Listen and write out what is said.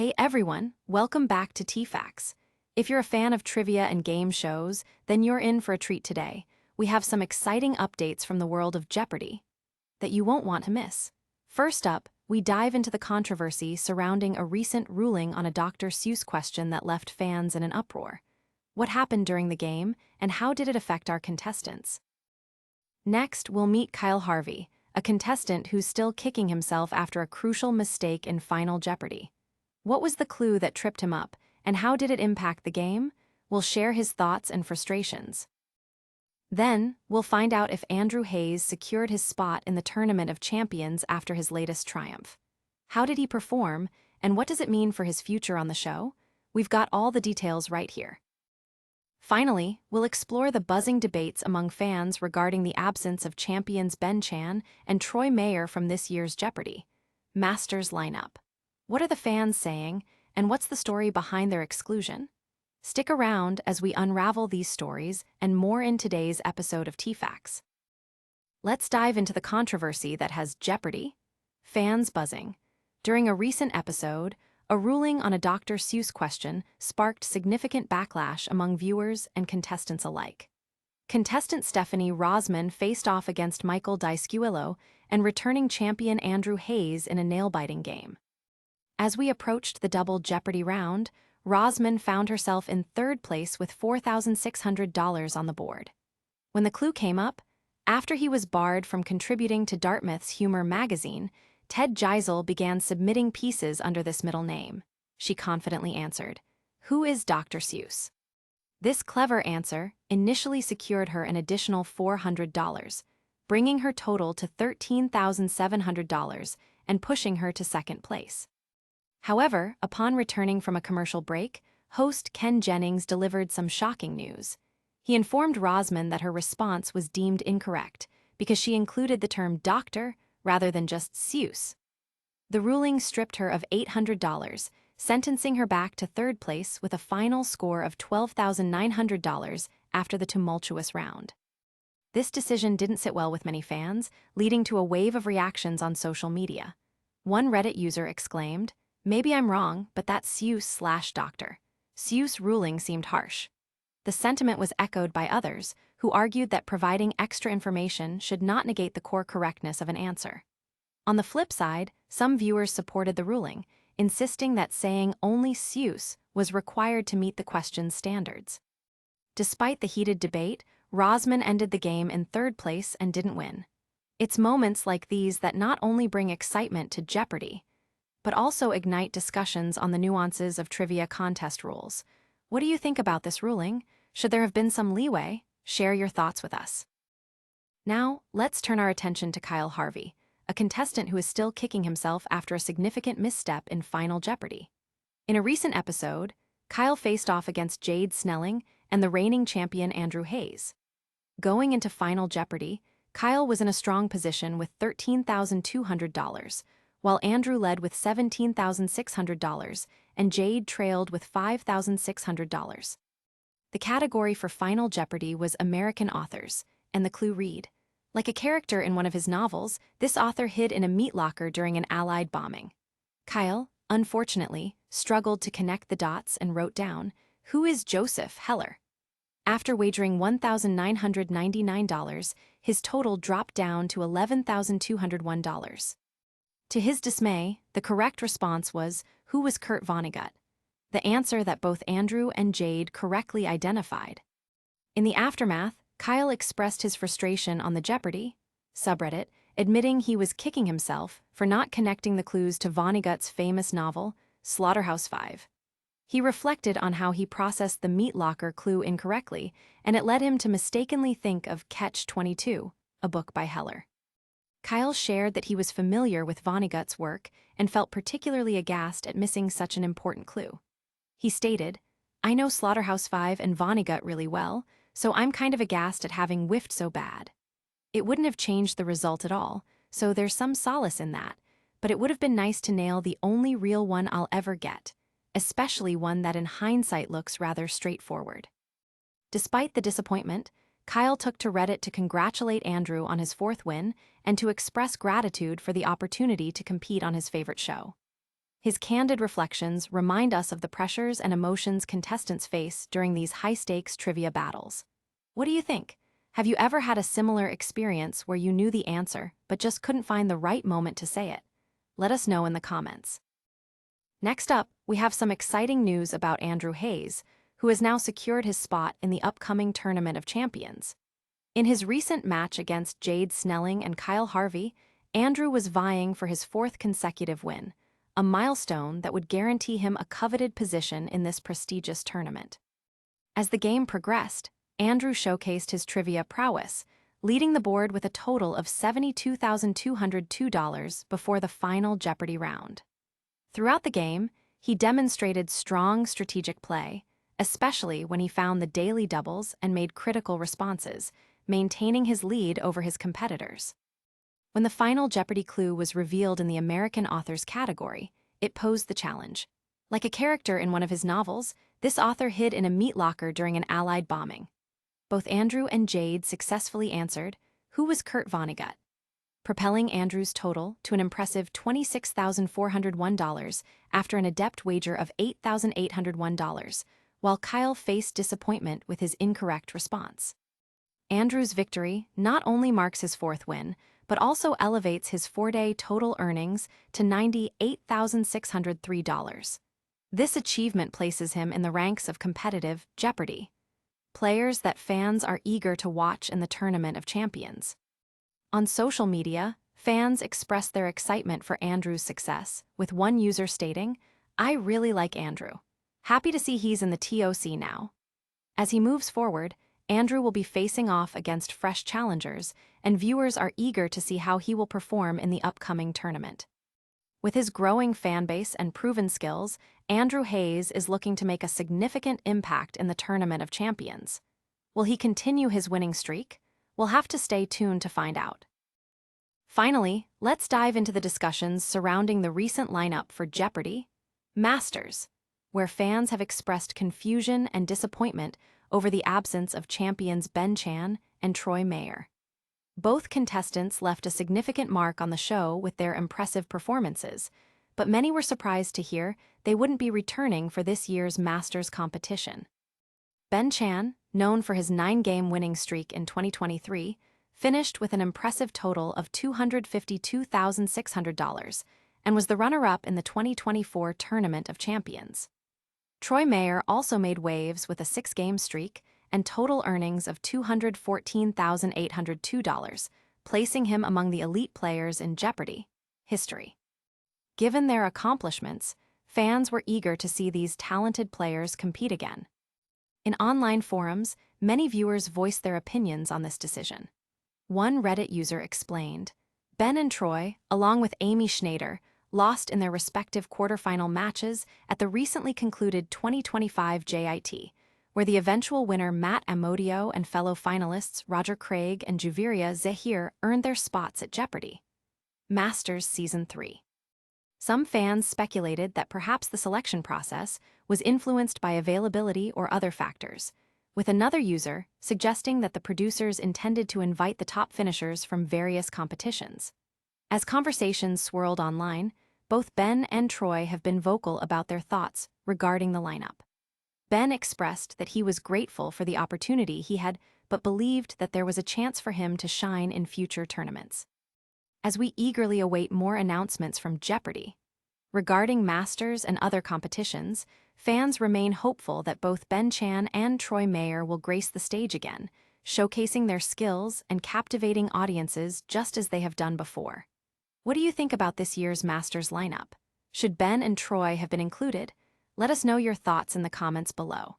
Hey everyone, welcome back to TFacts. If you're a fan of trivia and game shows, then you're in for a treat today. We have some exciting updates from the world of Jeopardy that you won't want to miss. First up, we dive into the controversy surrounding a recent ruling on a Dr. Seuss question that left fans in an uproar. What happened during the game, and how did it affect our contestants? Next, we'll meet Kyle Harvey, a contestant who's still kicking himself after a crucial mistake in Final Jeopardy. What was the clue that tripped him up, and how did it impact the game? We'll share his thoughts and frustrations. Then, we'll find out if Andrew Hayes secured his spot in the Tournament of Champions after his latest triumph. How did he perform, and what does it mean for his future on the show? We've got all the details right here. Finally, we'll explore the buzzing debates among fans regarding the absence of champions Ben Chan and Troy Meyer from this year's Jeopardy! Masters lineup. What are the fans saying, and what's the story behind their exclusion? Stick around as we unravel these stories and more in today's episode of TFacts. Let's dive into the controversy that has Jeopardy! Fans buzzing. During a recent episode, a ruling on a Dr. Seuss question sparked significant backlash among viewers and contestants alike. Contestant Stephanie Rosman faced off against Michael D'Iscuillo and returning champion Andrew Hayes in a nail-biting game. As we approached the double Jeopardy round, Rosman found herself in third place with $4,600 on the board. When the clue came up, after he was barred from contributing to Dartmouth's Humor magazine, Ted Geisel began submitting pieces under this middle name. She confidently answered, "Who is Dr. Seuss?" This clever answer initially secured her an additional $400, bringing her total to $13,700 and pushing her to second place. However, upon returning from a commercial break, host Ken Jennings delivered some shocking news. He informed Rosman that her response was deemed incorrect because she included the term doctor rather than just Seuss. The ruling stripped her of $800, sentencing her back to third place with a final score of $12,900 after the tumultuous round. This decision didn't sit well with many fans, leading to a wave of reactions on social media. One Reddit user exclaimed, "Maybe I'm wrong, but that Seuss/Dr. Seuss ruling seemed harsh." The sentiment was echoed by others, who argued that providing extra information should not negate the core correctness of an answer. On the flip side, some viewers supported the ruling, insisting that saying only Seuss was required to meet the question's standards. Despite the heated debate, Rosman ended the game in third place and didn't win. It's moments like these that not only bring excitement to Jeopardy! But also ignite discussions on the nuances of trivia contest rules. What do you think about this ruling? Should there have been some leeway? Share your thoughts with us. Now, let's turn our attention to Kyle Harvey, a contestant who is still kicking himself after a significant misstep in Final Jeopardy! In a recent episode, Kyle faced off against Jade Snelling and the reigning champion Andrew Hayes. Going into Final Jeopardy!, Kyle was in a strong position with $13,200, while Andrew led with $17,600 and Jade trailed with $5,600. The category for Final Jeopardy! Was American authors, and the clue read, like a character in one of his novels, this author hid in a meat locker during an Allied bombing. Kyle, unfortunately, struggled to connect the dots and wrote down, "Who is Joseph Heller?" After wagering $1,999, his total dropped down to $11,201. To his dismay, the correct response was, "Who was Kurt Vonnegut?" the answer that both Andrew and Jade correctly identified. In the aftermath, Kyle expressed his frustration on the Jeopardy! Subreddit, admitting he was kicking himself for not connecting the clues to Vonnegut's famous novel, Slaughterhouse-Five. He reflected on how he processed the meat locker clue incorrectly, and it led him to mistakenly think of Catch-22, a book by Heller. Kyle shared that he was familiar with Vonnegut's work and felt particularly aghast at missing such an important clue. He stated, "I know Slaughterhouse-Five and Vonnegut really well, so I'm kind of aghast at having whiffed so bad. It wouldn't have changed the result at all, so there's some solace in that, but it would have been nice to nail the only real one I'll ever get, especially one that in hindsight looks rather straightforward." Despite the disappointment, Kyle took to Reddit to congratulate Andrew on his fourth win and to express gratitude for the opportunity to compete on his favorite show. His candid reflections remind us of the pressures and emotions contestants face during these high-stakes trivia battles. What do you think? Have you ever had a similar experience where you knew the answer but just couldn't find the right moment to say it? Let us know in the comments. Next up, we have some exciting news about Andrew Hayes, who has now secured his spot in the upcoming Tournament of Champions. In his recent match against Jade Snelling and Kyle Harvey, Andrew was vying for his fourth consecutive win, a milestone that would guarantee him a coveted position in this prestigious tournament. As the game progressed, Andrew showcased his trivia prowess, leading the board with a total of $72,202 before the Final Jeopardy round. Throughout the game, he demonstrated strong strategic play, especially when he found the daily doubles and made critical responses, maintaining his lead over his competitors. When the Final Jeopardy clue was revealed in the American Authors category, it posed the challenge. Like a character in one of his novels, this author hid in a meat locker during an Allied bombing. Both Andrew and Jade successfully answered, "Who was Kurt Vonnegut?" propelling Andrew's total to an impressive $26,401 after an adept wager of $8,801, while Kyle faced disappointment with his incorrect response. Andrew's victory not only marks his fourth win, but also elevates his four-day total earnings to $98,603. This achievement places him in the ranks of competitive Jeopardy! Players that fans are eager to watch in the Tournament of Champions. On social media, fans expressed their excitement for Andrew's success, with one user stating, "I really like Andrew. Happy to see he's in the TOC now." As he moves forward, Andrew will be facing off against fresh challengers, and viewers are eager to see how he will perform in the upcoming tournament. With his growing fanbase and proven skills, Andrew Hayes is looking to make a significant impact in the Tournament of Champions. Will he continue his winning streak? We'll have to stay tuned to find out. Finally, let's dive into the discussions surrounding the recent lineup for Jeopardy! Masters, where fans have expressed confusion and disappointment over the absence of champions Ben Chan and Troy Meyer. Both contestants left a significant mark on the show with their impressive performances, but many were surprised to hear they wouldn't be returning for this year's Masters competition. Ben Chan, known for his 9-game winning streak in 2023, finished with an impressive total of $252,600 and was the runner-up in the 2024 Tournament of Champions. Troy Meyer also made waves with a 6-game streak and total earnings of $214,802, placing him among the elite players in Jeopardy! History. Given their accomplishments, fans were eager to see these talented players compete again. In online forums, many viewers voiced their opinions on this decision. One Reddit user explained, "Ben and Troy, along with Amy Schneider, lost in their respective quarterfinal matches at the recently concluded 2025 JIT, where the eventual winner Matt Amodio and fellow finalists Roger Craig and Juviria Zahir earned their spots at Jeopardy! Masters Season 3. Some fans speculated that perhaps the selection process was influenced by availability or other factors, with another user suggesting that the producers intended to invite the top finishers from various competitions. As conversations swirled online, both Ben and Troy have been vocal about their thoughts regarding the lineup. Ben expressed that he was grateful for the opportunity he had, but believed that there was a chance for him to shine in future tournaments. As we eagerly await more announcements from Jeopardy! Regarding Masters and other competitions, fans remain hopeful that both Ben Chan and Troy Meyer will grace the stage again, showcasing their skills and captivating audiences just as they have done before. What do you think about this year's Masters lineup? Should Ben and Troy have been included? Let us know your thoughts in the comments below.